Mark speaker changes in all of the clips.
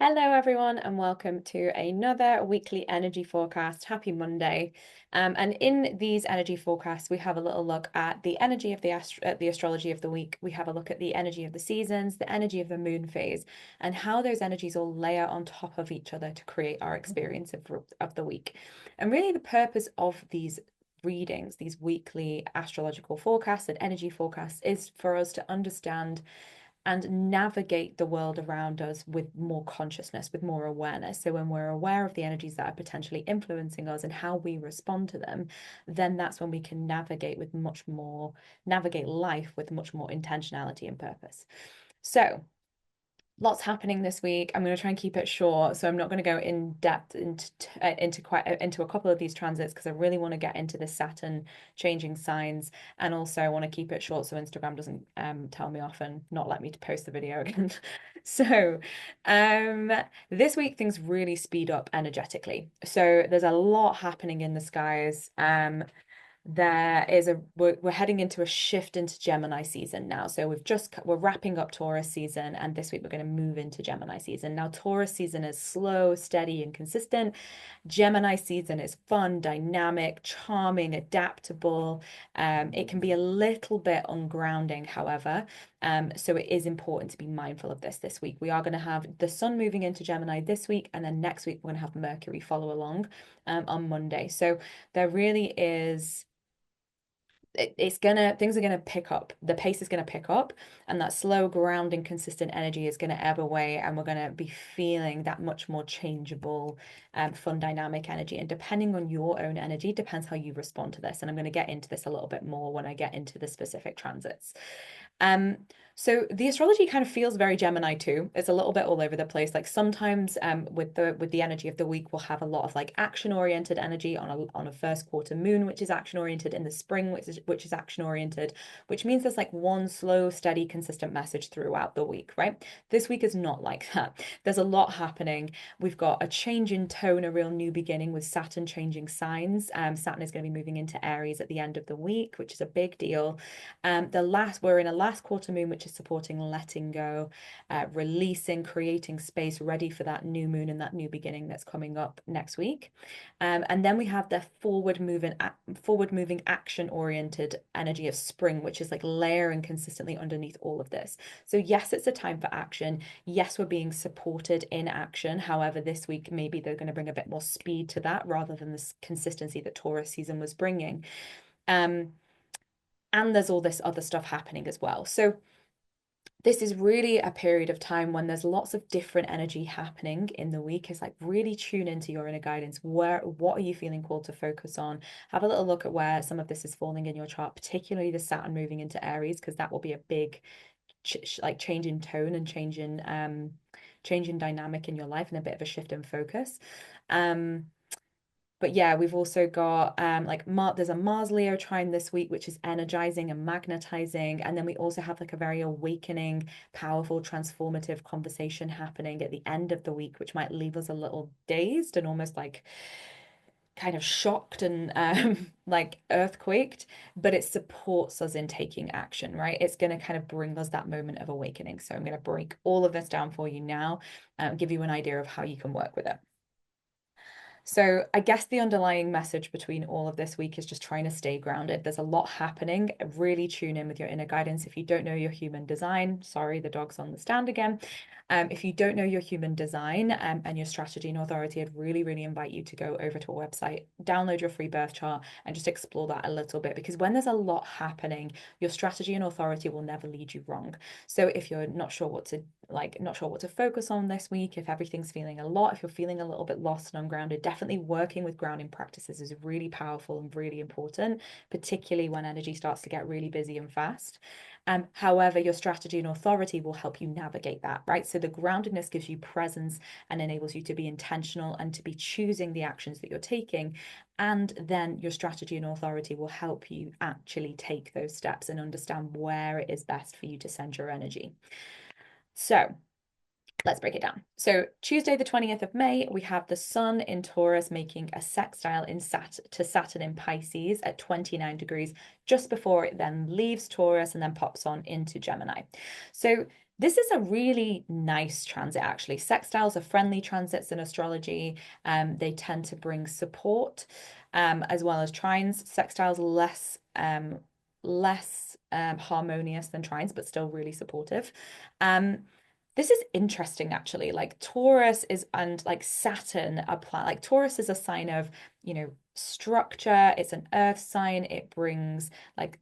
Speaker 1: Hello, everyone, and welcome to another weekly energy forecast. Happy Monday. And in these energy forecasts, we have a little look at the energy of the astrology of the week. We have a look at the energy of the seasons, the energy of the moon phase, and how those energies all layer on top of each other to create our experience of the week. And really, the purpose of these readings, these weekly astrological forecasts and energy forecasts, is for us to understand and navigate the world around us with more consciousness, with more awareness. So when we're aware of the energies that are potentially influencing us and how we respond to them, then that's when we can navigate life with much more intentionality and purpose. So lots happening this week. I'm going to try and keep it short, so I'm not going to go in depth into a couple of these transits because I really want to get into the Saturn changing signs, and also I want to keep it short so Instagram doesn't tell me off and not let me to post the video again. So, this week things really speed up energetically. So there's a lot happening in the skies. We're heading into a shift into Gemini season now. So we're wrapping up Taurus season, and this week we're going to move into Gemini season. Now Taurus season is slow, steady, and consistent. Gemini season is fun, dynamic, charming, adaptable. It can be a little bit ungrounding, however. So it is important to be mindful of this week. We are going to have the sun moving into Gemini this week, and then next week we're going to have Mercury follow along on Monday. So there really is things are gonna pick up. The pace is gonna pick up, and that slow, grounding, consistent energy is gonna ebb away, and we're gonna be feeling that much more changeable, fun, dynamic energy. And depending on your own energy, depends how you respond to this. And I'm gonna get into this a little bit more when I get into the specific transits. Um, so the astrology kind of feels very Gemini too. It's a little bit all over the place. Like sometimes with the energy of the week, we'll have a lot of like action oriented energy on a first quarter moon, which is action oriented, in the spring, which is action oriented, which means there's like one slow, steady, consistent message throughout the week, right? This week is not like that. There's a lot happening. We've got a change in tone, a real new beginning with Saturn changing signs. Saturn is going to be moving into Aries at the end of the week, which is a big deal. We're in a last quarter moon, which is supporting letting go, releasing, creating space, ready for that new moon and that new beginning that's coming up next week. And then we have the forward moving, action-oriented energy of spring, which is like layering consistently underneath all of this. So yes, it's a time for action. Yes, we're being supported in action. However, this week maybe they're going to bring a bit more speed to that rather than this consistency that Taurus season was bringing. And there's all this other stuff happening as well. So this is really a period of time when there's lots of different energy happening in the week. It's like really tune into your inner guidance. What are you feeling called to focus on? Have a little look at where some of this is falling in your chart, particularly the Saturn moving into Aries, because that will be a big change in tone and change in dynamic in your life, and a bit of a shift in focus. But yeah, we've also got there's a Mars Leo trine this week, which is energizing and magnetizing. And then we also have like a very awakening, powerful, transformative conversation happening at the end of the week, which might leave us a little dazed and almost like kind of shocked and like earthquaked, but it supports us in taking action, right? It's going to kind of bring us that moment of awakening. So I'm going to break all of this down for you now, give you an idea of how you can work with it. So I guess the underlying message between all of this week is just trying to stay grounded. There's a lot happening. Really tune in with your inner guidance. If you don't know your human design, sorry, the dog's on the stand again. If you don't know your human design and your strategy and authority, I'd really, really invite you to go over to our website, download your free birth chart, and just explore that a little bit. Because when there's a lot happening, your strategy and authority will never lead you wrong. So if you're not sure what to focus on this week, if everything's feeling a lot, if you're feeling a little bit lost and ungrounded, definitely working with grounding practices is really powerful and really important, particularly when energy starts to get really busy and fast. However, your strategy and authority will help you navigate that, right? So the groundedness gives you presence and enables you to be intentional and to be choosing the actions that you're taking. And then your strategy and authority will help you actually take those steps and understand where it is best for you to send your energy. So let's break it down. So Tuesday, the 20th of May, we have the sun in Taurus making a sextile to Saturn in Pisces at 29 degrees, just before it then leaves Taurus and then pops on into Gemini. So This is a really nice transit, actually. Sextiles are friendly transits in astrology. They tend to bring support, as well as trines. Sextiles less harmonious than trines, but still really supportive. Um, this is interesting, actually. Like Taurus is and like Saturn are like Taurus is a sign of, structure. It's an earth sign. It brings like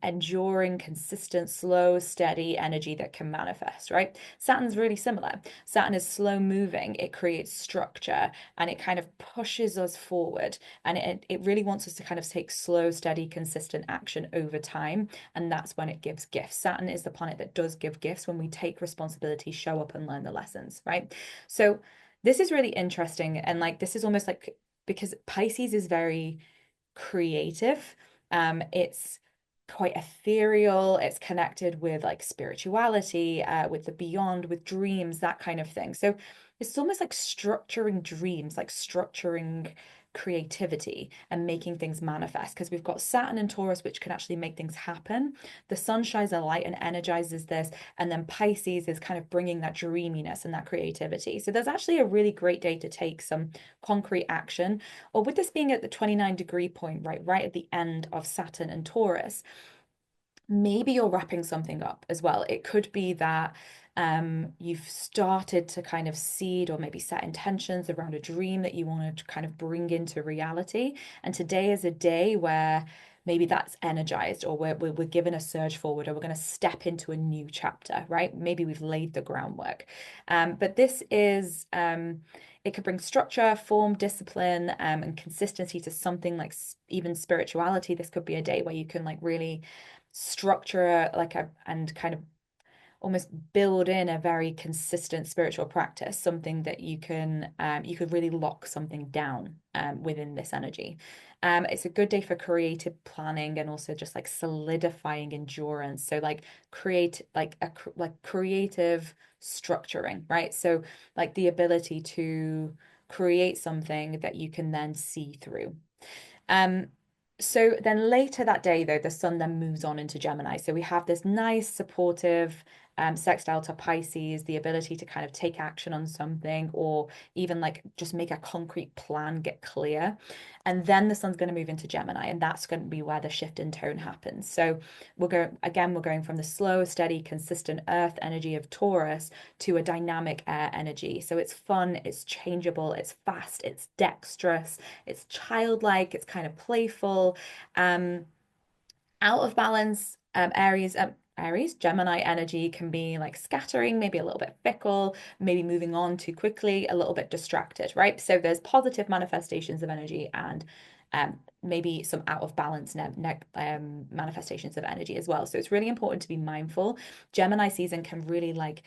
Speaker 1: enduring, consistent, slow, steady energy that can manifest, right? Saturn's really similar. Saturn is slow moving, it creates structure and it kind of pushes us forward. And it really wants us to kind of take slow, steady, consistent action over time. And that's when it gives gifts. Saturn is the planet that does give gifts when we take responsibility, show up and learn the lessons, right? So this is really interesting. And like, this is almost like because Pisces is very creative. It's quite ethereal. It's connected with like spirituality, with the beyond, with dreams, that kind of thing. So it's almost like structuring dreams, like structuring creativity and making things manifest because we've got Saturn and Taurus, which can actually make things happen. The sun shines a light and energizes this. And then Pisces is kind of bringing that dreaminess and that creativity. So there's actually a really great day to take some concrete action. Or with this being at the 29-degree point, right at the end of Saturn and Taurus, maybe you're wrapping something up as well. It could be that you've started to kind of seed or maybe set intentions around a dream that you want to kind of bring into reality. And today is a day where maybe that's energized or we're given a surge forward or we're going to step into a new chapter, right? Maybe we've laid the groundwork. But this is it could bring structure, form, discipline, and consistency to something like even spirituality. This could be a day where you can like really structure and kind of almost build in a very consistent spiritual practice, something that you could really lock something down within this energy. It's a good day for creative planning and also just like solidifying endurance. So like creative structuring, right? So like the ability to create something that you can then see through. Um, so then later that day, though, the sun then moves on into Gemini. So we have this nice supportive sextile to Pisces, the ability to kind of take action on something or even like just make a concrete plan, get clear. And then the sun's going to move into Gemini, and that's going to be where the shift in tone happens. So we're going from the slow, steady, consistent earth energy of Taurus to a dynamic air energy. So it's fun, it's changeable, it's fast, it's dexterous, it's childlike, it's kind of playful. Um, Out of balance, Aries, Gemini energy can be like scattering, maybe a little bit fickle, maybe moving on too quickly, a little bit distracted, right? So there's positive manifestations of energy and maybe some out of balance manifestations of energy as well. So it's really important to be mindful. Gemini season can really like,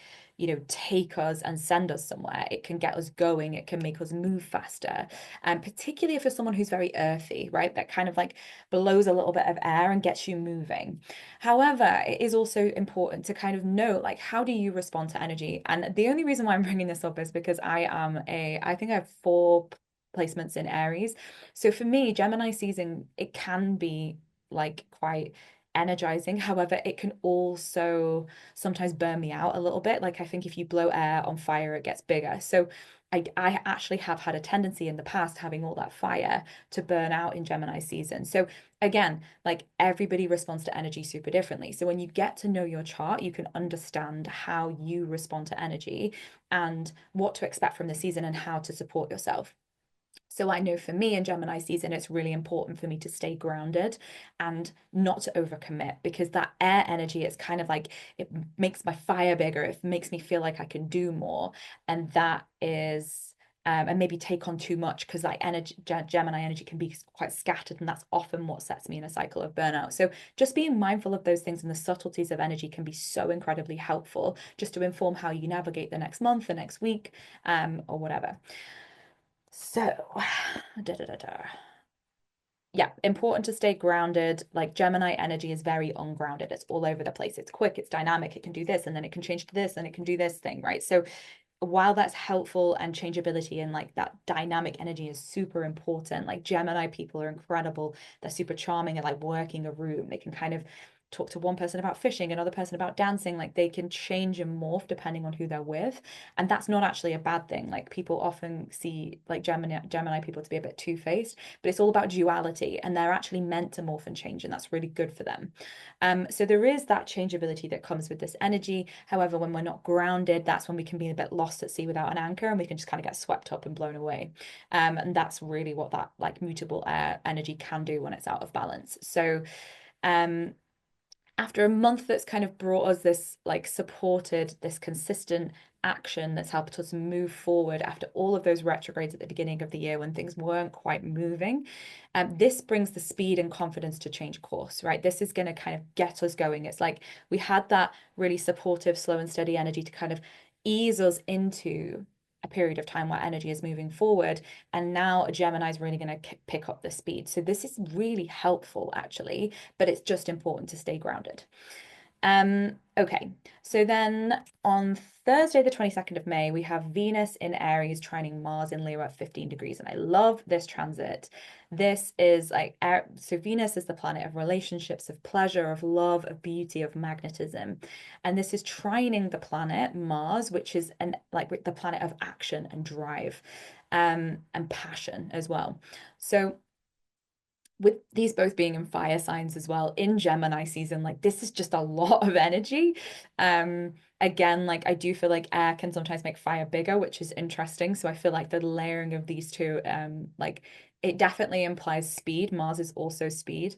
Speaker 1: take us and send us somewhere. It can get us going. It can make us move faster. And particularly if you're someone who's very earthy, right? That kind of like blows a little bit of air and gets you moving. However, it is also important to kind of know like how do you respond to energy? And the only reason why I'm bringing this up is because I think I have four placements in Aries. So for me, Gemini season, it can be like quite energizing. However, it can also sometimes burn me out a little bit. Like I think if you blow air on fire, it gets bigger. So I actually have had a tendency in the past having all that fire to burn out in Gemini season. So again, like everybody responds to energy super differently. So when you get to know your chart, you can understand how you respond to energy and what to expect from the season and how to support yourself. So I know for me in Gemini season, it's really important for me to stay grounded and not to overcommit because that air energy is kind of like it makes my fire bigger. It makes me feel like I can do more. And that is and maybe take on too much because like energy Gemini energy can be quite scattered and that's often what sets me in a cycle of burnout. So just being mindful of those things and the subtleties of energy can be so incredibly helpful just to inform how you navigate the next month, the next week, or whatever. So, da, da, da, da. Yeah, important to stay grounded. Like Gemini energy is very ungrounded. It's all over the place. It's quick, it's dynamic. It can do this and then it can change to this and it can do this thing, right? So while that's helpful and changeability and like that dynamic energy is super important, like Gemini people are incredible. They're super charming at like working a room. They can kind of talk to one person about fishing, another person about dancing. Like they can change and morph depending on who they're with. And that's not actually a bad thing. Like people often see like Gemini people to be a bit two-faced, but it's all about duality and they're actually meant to morph and change, and that's really good for them. So there is that changeability that comes with this energy. However, when we're not grounded, that's when we can be a bit lost at sea without an anchor and we can just kind of get swept up and blown away. And that's really what that like mutable air energy can do when it's out of balance. So um after a month that's kind of brought us this like supported this consistent action that's helped us move forward after all of those retrogrades at the beginning of the year when things weren't quite moving, this brings the speed and confidence to change course, right? This is going to kind of get us going. It's like we had that really supportive slow and steady energy to kind of ease us into a period of time where energy is moving forward, and now a Gemini is really going to pick up the speed. So this is really helpful actually, but it's just important to stay grounded. Okay, so then on Thursday, the 22nd of May, we have Venus in Aries trining Mars in Leo at 15 degrees. And I love this transit. This is like, so Venus is the planet of relationships, of pleasure, of love, of beauty, of magnetism. And this is trining the planet Mars, which is like the planet of action and drive, and passion as well. So with these both being in fire signs as well in Gemini season, like this is just a lot of energy. Again, like I do feel like air can sometimes make fire bigger, which is interesting. So I feel like the layering of these two, like it definitely implies speed. Mars is also speed.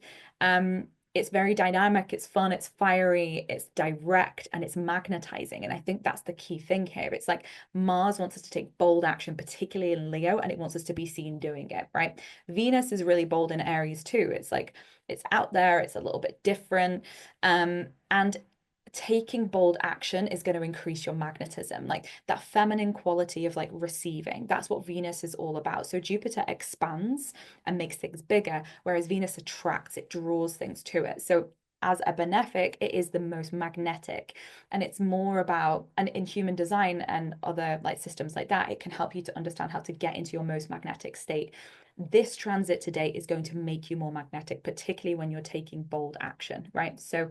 Speaker 1: It's very dynamic, it's fun, it's fiery, it's direct, and it's magnetizing. And I think that's the key thing here. It's like Mars wants us to take bold action, particularly in Leo, and it wants us to be seen doing it, right? Venus is really bold in Aries too. It's like it's out there, it's a little bit different. And taking bold action is going to increase your magnetism, like that feminine quality of like receiving. That's what Venus is all about. So Jupiter expands and makes things bigger, whereas Venus attracts, it draws things to it. So as a benefic, it is the most magnetic, and it's more about, and in human design and other like systems like that, it can help you to understand how to get into your most magnetic state. This transit today is going to make you more magnetic, particularly when you're taking bold action, right? So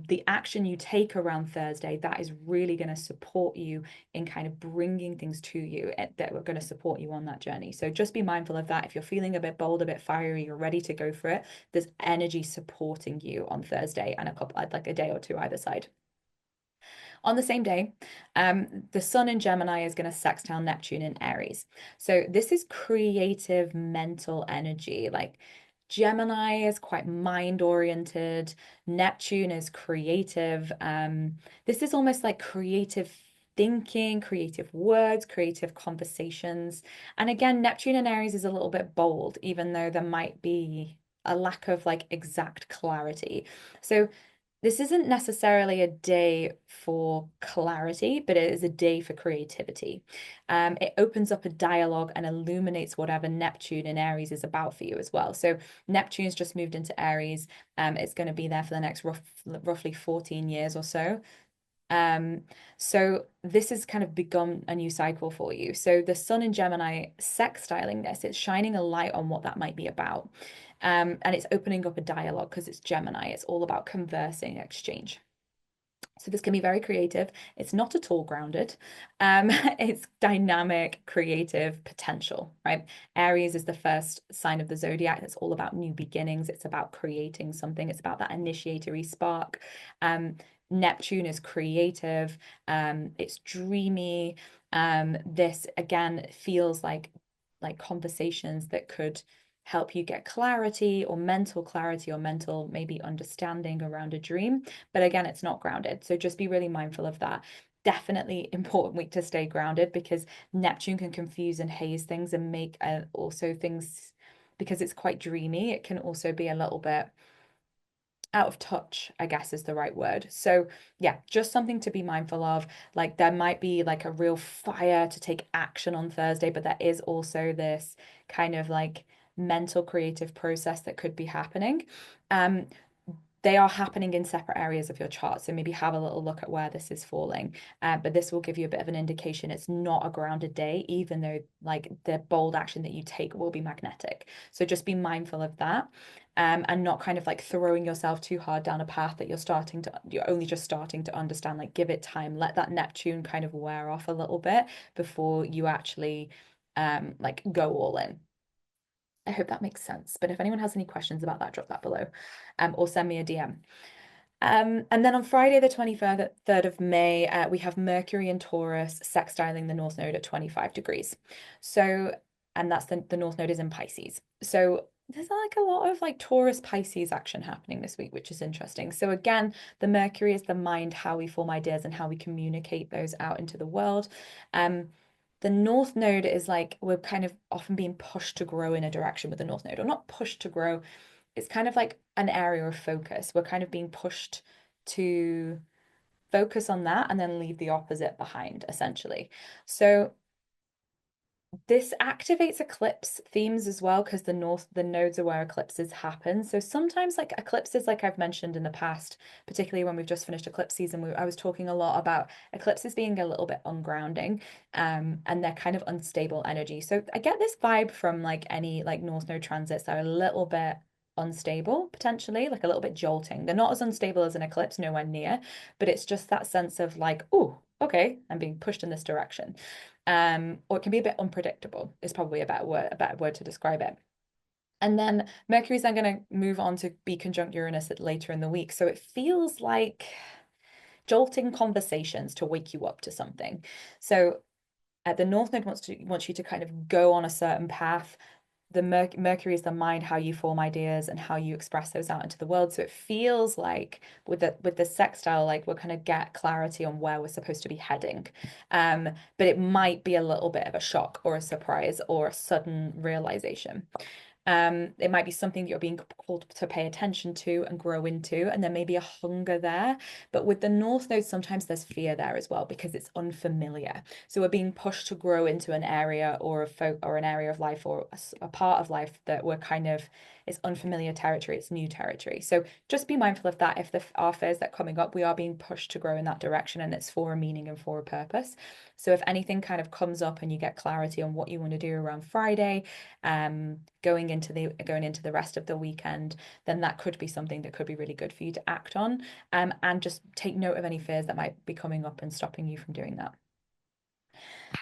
Speaker 1: the action you take around Thursday, that is really going to support you in kind of bringing things to you that are going to support you on that journey. So just be mindful of that. If you're feeling a bit bold, a bit fiery, you're ready to go for it, there's energy supporting you on Thursday and like a day or two either side. On the same day, the Sun in Gemini is going to sextile Neptune in Aries. So this is creative mental energy. Like Gemini is quite mind oriented. Neptune is creative. This is almost like creative thinking, creative words, creative conversations. And again, Neptune in Aries is a little bit bold, even though there might be a lack of like exact clarity. So this isn't necessarily a day for clarity, but it is a day for creativity. It opens up a dialogue and illuminates whatever Neptune in Aries is about for you as well. So Neptune's just moved into Aries. It's going to be there for the next roughly 14 years or so. So this has kind of begun a new cycle for you. So the Sun in Gemini sextiling this, it's shining a light on what that might be about. And it's opening up a dialogue because it's Gemini. It's all about conversing, exchange. So this can be very creative. It's not at all grounded. It's dynamic, creative potential, right? Aries is the first sign of the zodiac. It's all about new beginnings. It's about creating something. It's about that initiatory spark. Neptune is creative. It's dreamy. This again feels like conversations that could help you get clarity or mental maybe understanding around a dream. But again, it's not grounded. So just be really mindful of that. Definitely important week to stay grounded because Neptune can confuse and haze things and make also things, because it's quite dreamy, it can also be a little bit out of touch, I guess is the right word. So yeah, just something to be mindful of. Like there might be like a real fire to take action on Thursday, but there is also this kind of like mental creative process that could be happening. they are happening in separate areas of your chart. So maybe have a little look at where this is falling. But this will give you a bit of an indication it's not a grounded day, even though like the bold action that you take will be magnetic. So just be mindful of that. And not kind of like throwing yourself too hard down a path that you're only just starting to understand. Like give it time, let that Neptune kind of wear off a little bit before you actually like go all in. I hope that makes sense. But if anyone has any questions about that, drop that below, or send me a DM. And then on Friday, the 23rd of May, we have Mercury in Taurus sextiling the North Node at 25 degrees. So, and that's the North Node is in Pisces. So there's like a lot of like Taurus Pisces action happening this week, which is interesting. So again, the Mercury is the mind, how we form ideas and how we communicate those out into the world. The North Node is like we're kind of often being pushed to grow in a direction with the North Node, or not pushed to grow. It's kind of like an area of focus. We're kind of being pushed to focus on that and then leave the opposite behind, essentially. So this activates eclipse themes as well because the nodes are where eclipses happen. So sometimes like eclipses, like I've mentioned in the past, particularly when we've just finished eclipse season, I was talking a lot about eclipses being a little bit ungrounding, and they're kind of unstable energy. So I get this vibe from like any like North Node transits that are a little bit unstable, potentially, like a little bit jolting. They're not as unstable as an eclipse, nowhere near, but it's just that sense of like, oh, okay, I'm being pushed in this direction. Or it can be a bit unpredictable, is probably a better word to describe it. And then Mercury's then going to move on to be conjunct Uranus later in the week. So it feels like jolting conversations to wake you up to something. So the North Node wants you to kind of go on a certain path. The Mercury is the mind, how you form ideas and how you express those out into the world. So it feels like with the sextile, like we're kind of get clarity on where we're supposed to be heading. But it might be a little bit of a shock or a surprise or a sudden realization. It might be something that you're being called to pay attention to and grow into, and there may be a hunger there. But with the North Node, sometimes there's fear there as well because it's unfamiliar. So we're being pushed to grow into an area or an area of life or a part of life that we're kind of it's unfamiliar territory, it's new territory. So just be mindful of that. If there are fears that are coming up, we are being pushed to grow in that direction, and it's for a meaning and for a purpose. So if anything kind of comes up and you get clarity on what you want to do around Friday, going into the rest of the weekend, then that could be something that could be really good for you to act on. And just take note of any fears that might be coming up and stopping you from doing that.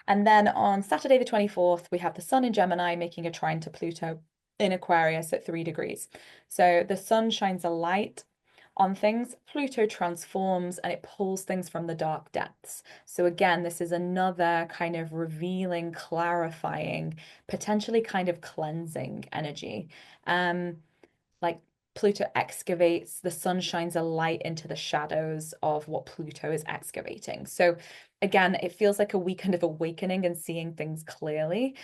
Speaker 1: And then on Saturday, the 24th, we have the Sun in Gemini making a trine to Pluto in Aquarius at 3 degrees. So the Sun shines a light on things, Pluto transforms and it pulls things from the dark depths. So again, this is another kind of revealing, clarifying, potentially kind of cleansing energy. Like Pluto excavates, the Sun shines a light into the shadows of what Pluto is excavating. So again, it feels like a weekend of awakening and seeing things clearly.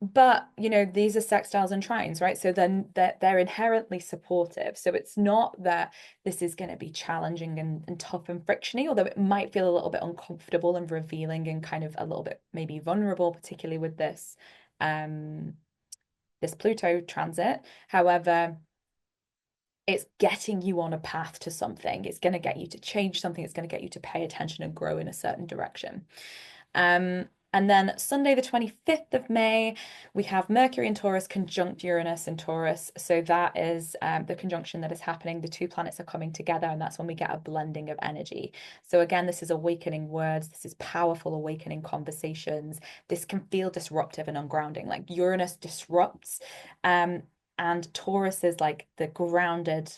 Speaker 1: But these are sextiles and trines, right? So then they're inherently supportive. So it's not that this is going to be challenging and tough and frictiony, although it might feel a little bit uncomfortable and revealing and kind of a little bit maybe vulnerable, particularly with this Pluto transit. However, it's getting you on a path to something. It's going to get you to change something. It's going to get you to pay attention and grow in a certain direction. And then Sunday, the 25th of May, we have Mercury in Taurus conjunct Uranus in Taurus. So that is the conjunction that is happening. The two planets are coming together, and that's when we get a blending of energy. So again, this is awakening words. This is powerful awakening conversations. This can feel disruptive and ungrounding. Like Uranus disrupts, and Taurus is like the grounded,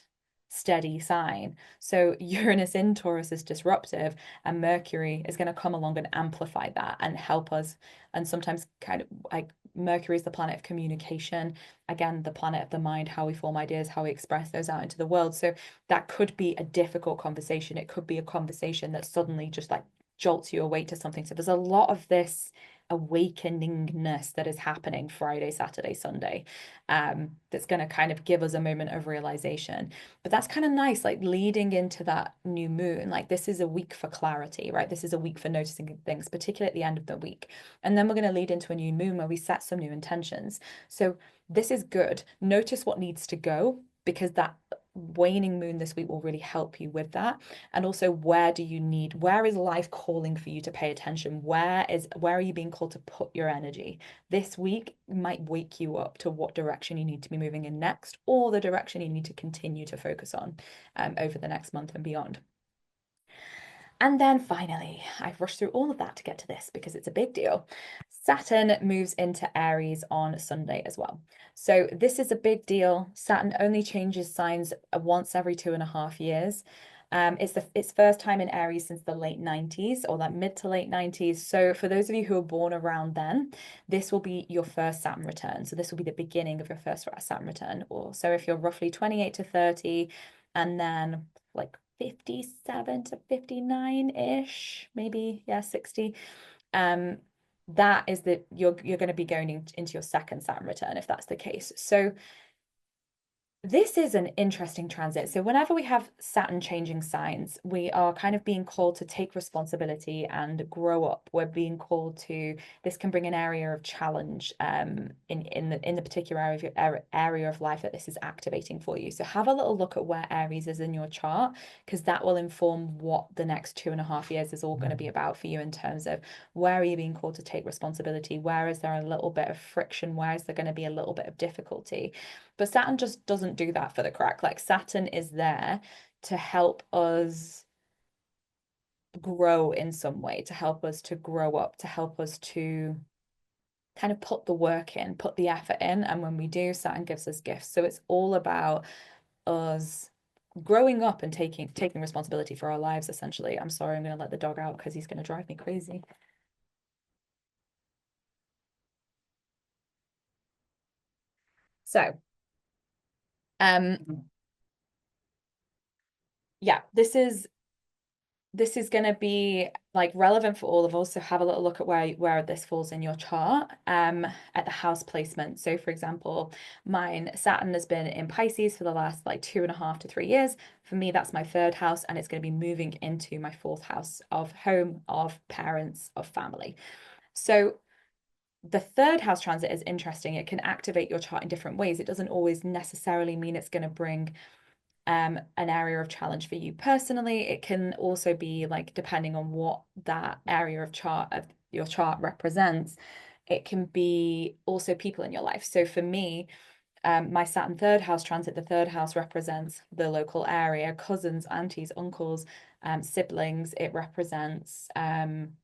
Speaker 1: steady sign. So Uranus in Taurus is disruptive, and Mercury is going to come along and amplify that and help us. And sometimes kind of like Mercury is the planet of communication, again, the planet of the mind, how we form ideas, how we express those out into the world. So that could be a difficult conversation. It could be a conversation that suddenly just like jolts you awake to something. So there's a lot of this awakeningness that is happening Friday, Saturday, Sunday, that's going to kind of give us a moment of realization. But that's kind of nice, like leading into that new moon. Like this is a week for clarity, right? This is a week for noticing things, particularly at the end of the week. And then we're going to lead into a new moon where we set some new intentions. So this is good. Notice what needs to go, because that waning moon this week will really help you with that. And also, where is life calling for you to pay attention? Where are you being called to put your energy? This week might wake you up to what direction you need to be moving in next, or the direction you need to continue to focus on over the next month and beyond. And then finally, I've rushed through all of that to get to this because it's a big deal. Saturn moves into Aries on Sunday as well. So this is a big deal. Saturn only changes signs once every 2.5 years. It's first time in Aries since the late 90s, or like mid to late 90s. So for those of you who were born around then, this will be your first Saturn return. So this will be the beginning of your first Saturn return. Or so if you're roughly 28 to 30, and then like 57 to 59-ish, maybe, yeah, 60. That is you're going to be going into your second Saturn return if that's the case. So this is an interesting transit. So whenever we have Saturn changing signs, we are kind of being called to take responsibility and grow up. We're being called to, this can bring an area of challenge in the particular area of life that this is activating for you. So have a little look at where Aries is in your chart, because that will inform what the next 2.5 years is all going to be about for you in terms of where are you being called to take responsibility? Where is there a little bit of friction? Where is there going to be a little bit of difficulty? But Saturn just doesn't do that for the crack. Like Saturn is there to help us grow in some way, to help us to grow up, to help us to kind of put the work in, put the effort in. And when we do, Saturn gives us gifts. So it's all about us growing up and taking responsibility for our lives, essentially. I'm sorry, I'm going to let the dog out because he's going to drive me crazy. So, yeah, this is going to be like relevant for all of us. So have a little look at where this falls in your chart at the house placement. So for example, mine Saturn has been in Pisces for the last like 2.5 to 3 years. For me, that's my third house, and it's going to be moving into my fourth house of home, of parents, of family. So the third house transit is interesting. It can activate your chart in different ways. It doesn't always necessarily mean it's going to bring an area of challenge for you personally. It can also be like, depending on what that area of your chart represents, it can be also people in your life. So for me, my Saturn third house transit, the third house represents the local area, cousins, aunties, uncles, siblings. It represents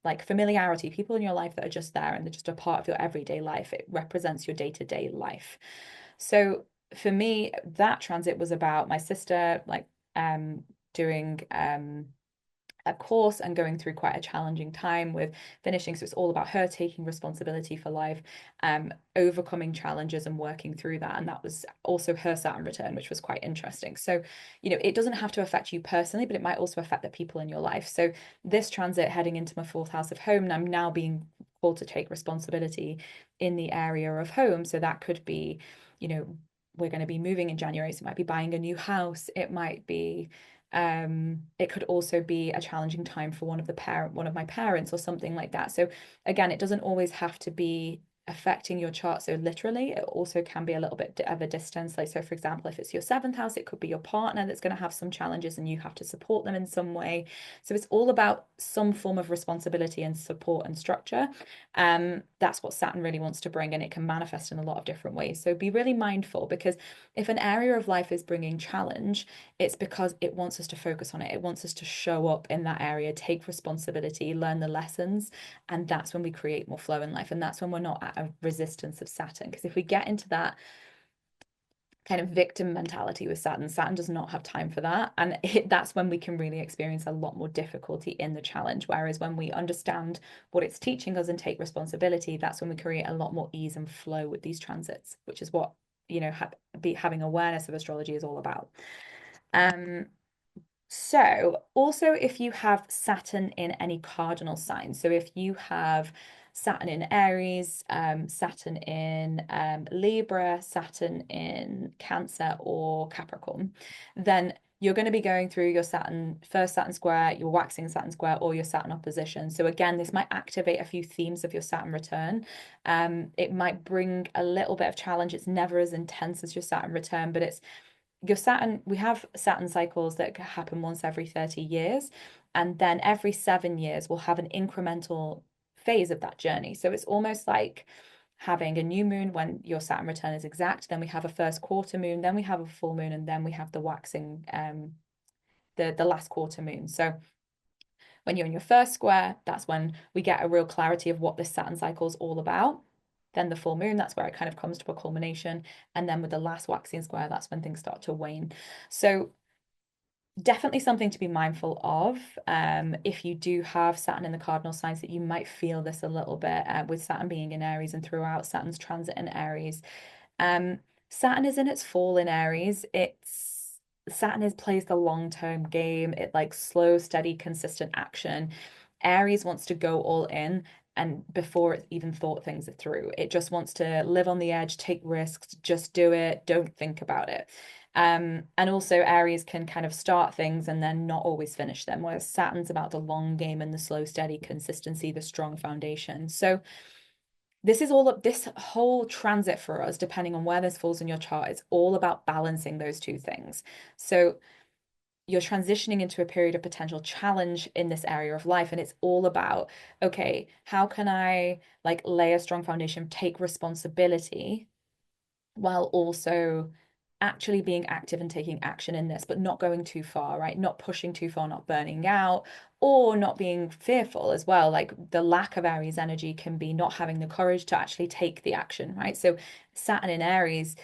Speaker 1: like familiarity, people in your life that are just there and they're just a part of your everyday life. It represents your day-to-day life. So for me, that transit was about my sister, like doing a course and going through quite a challenging time with finishing. So it's all about her taking responsibility for life, overcoming challenges and working through that. And that was also her Saturn return, which was quite interesting. So, it doesn't have to affect you personally, but it might also affect the people in your life. So this transit heading into my fourth house of home, and I'm now being called to take responsibility in the area of home. So that could be, we're going to be moving in January. So it might be buying a new house. It might be it could also be a challenging time for one of my parents or something like that. So again, it doesn't always have to be affecting your chart so literally. It also can be a little bit of a distance. Like, so for example, if it's your seventh house, it could be your partner that's going to have some challenges and you have to support them in some way. So it's all about some form of responsibility and support and structure. That's what Saturn really wants to bring, and it can manifest in a lot of different ways. So be really mindful, because if an area of life is bringing challenge, it's because it wants us to focus on it. It wants us to show up in that area, take responsibility, learn the lessons. And that's when we create more flow in life. And that's when we're not at a resistance of Saturn. Because if we get into that kind of victim mentality with Saturn does not have time for that. And that's when we can really experience a lot more difficulty in the challenge. Whereas when we understand what it's teaching us and take responsibility, that's when we create a lot more ease and flow with these transits, which is what, having awareness of astrology is all about. So also, if you have Saturn in any cardinal signs, so if you have Saturn in Aries, Saturn in Libra, Saturn in Cancer or Capricorn, then you're going to be going through your first Saturn square, your waxing Saturn square, or your Saturn opposition. So again, this might activate a few themes of your Saturn return. It might bring a little bit of challenge. It's never as intense as your Saturn return, but your Saturn, we have Saturn cycles that happen once every 30 years. And then every 7 years, we'll have an incremental phase of that journey. So it's almost like having a new moon when your Saturn return is exact. Then we have a first quarter moon, then we have a full moon, and then we have the waxing, the last quarter moon. So when you're in your first square, that's when we get a real clarity of what this Saturn cycle is all about. Then the full moon, that's where it kind of comes to a culmination. And then with the last waxing square, that's when things start to wane. So definitely something to be mindful of. If you do have Saturn in the cardinal signs, that you might feel this a little bit with Saturn being in Aries and throughout Saturn's transit in Aries. Saturn is in its fall in Aries. Saturn plays the long-term game. It like slow, steady, consistent action. Aries wants to go all in, and before it's even thought things through, it just wants to live on the edge, take risks, just do it, don't think about it. And also Aries can kind of start things and then not always finish them, whereas Saturn's about the long game and the slow, steady consistency, the strong foundation. So this whole transit for us, depending on where this falls in your chart, is all about balancing those two things. So you're transitioning into a period of potential challenge in this area of life, and it's all about, okay, how can I like lay a strong foundation, take responsibility while also actually being active and taking action in this, but not going too far, right? Not pushing too far, not burning out, or not being fearful as well. Like the lack of Aries energy can be not having the courage to actually take the action, right? So Saturn in Aries,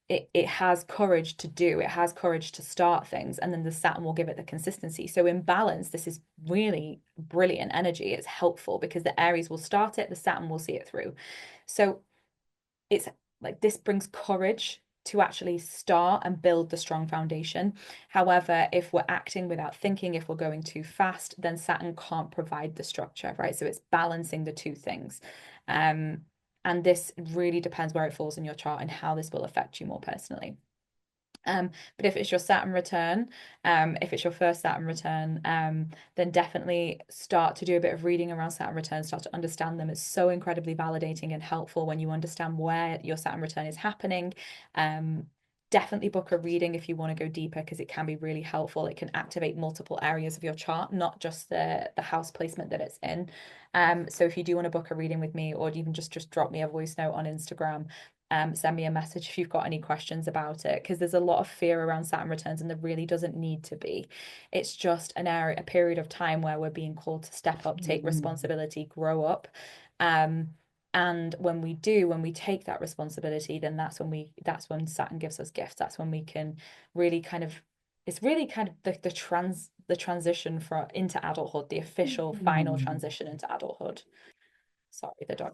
Speaker 1: it has courage to do, it has courage to start things, and then the Saturn will give it the consistency. So in balance, this is really brilliant energy. It's helpful because the Aries will start it, the Saturn will see it through. So it's like this brings courage to actually start and build the strong foundation. However, if we're acting without thinking, if we're going too fast, then Saturn can't provide the structure, right? So it's balancing the two things. And this really depends where it falls in your chart and how this will affect you more personally. But if it's your Saturn return, if it's your first Saturn return, then definitely start to do a bit of reading around Saturn returns, start to understand them. It's so incredibly validating and helpful when you understand where your Saturn return is happening. Definitely book a reading if you want to go deeper, because it can be really helpful. It can activate multiple areas of your chart, not just the house placement that it's in. So if you do want to book a reading with me, or even just drop me a voice note on Instagram, send me a message if you've got any questions about it, because there's a lot of fear around Saturn returns and there really doesn't need to be. It's just a period of time where we're being called to step up, take responsibility, grow up. And when we do, when we take that responsibility, then that's when Saturn gives us gifts. That's when we can really kind of, it's really kind of the transition into adulthood, the official final transition into adulthood. Sorry, the dog.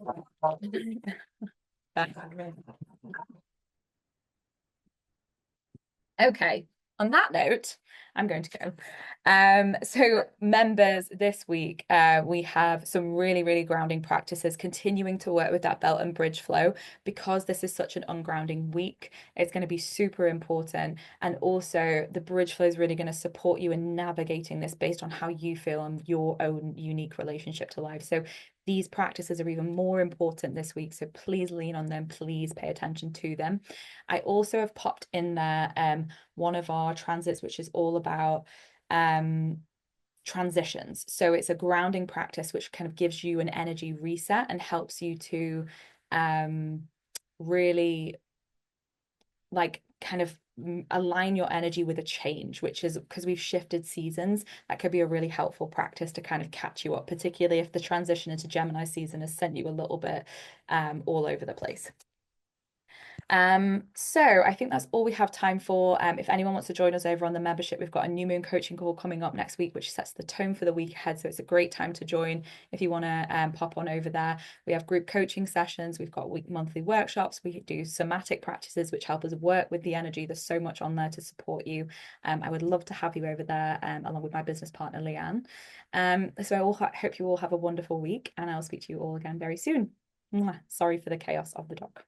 Speaker 1: Okay. On that note, I'm going to go. So members, this week, we have some really, really grounding practices, continuing to work with that belt and bridge flow, because this is such an ungrounding week. It's going to be super important. And also the bridge flow is really going to support you in navigating this based on how you feel and your own unique relationship to life. So these practices are even more important this week. So please lean on them. Please pay attention to them. I also have popped in there one of our transits, which is all about transitions. So it's a grounding practice which kind of gives you an energy reset and helps you to really like kind of align your energy with a change, which is because we've shifted seasons. That could be a really helpful practice to kind of catch you up, particularly if the transition into Gemini season has sent you a little bit all over the place. So I think that's all we have time for. If anyone wants to join us over on the membership, we've got a new moon coaching call coming up next week, which sets the tone for the week ahead. So it's a great time to join if you want to pop on over there. We have group coaching sessions. We've got monthly workshops. We do somatic practices, which help us work with the energy. There's so much on there to support you. I would love to have you over there along with my business partner, Leanne. So I hope you all have a wonderful week, and I'll speak to you all again very soon. Sorry for the chaos of the dog.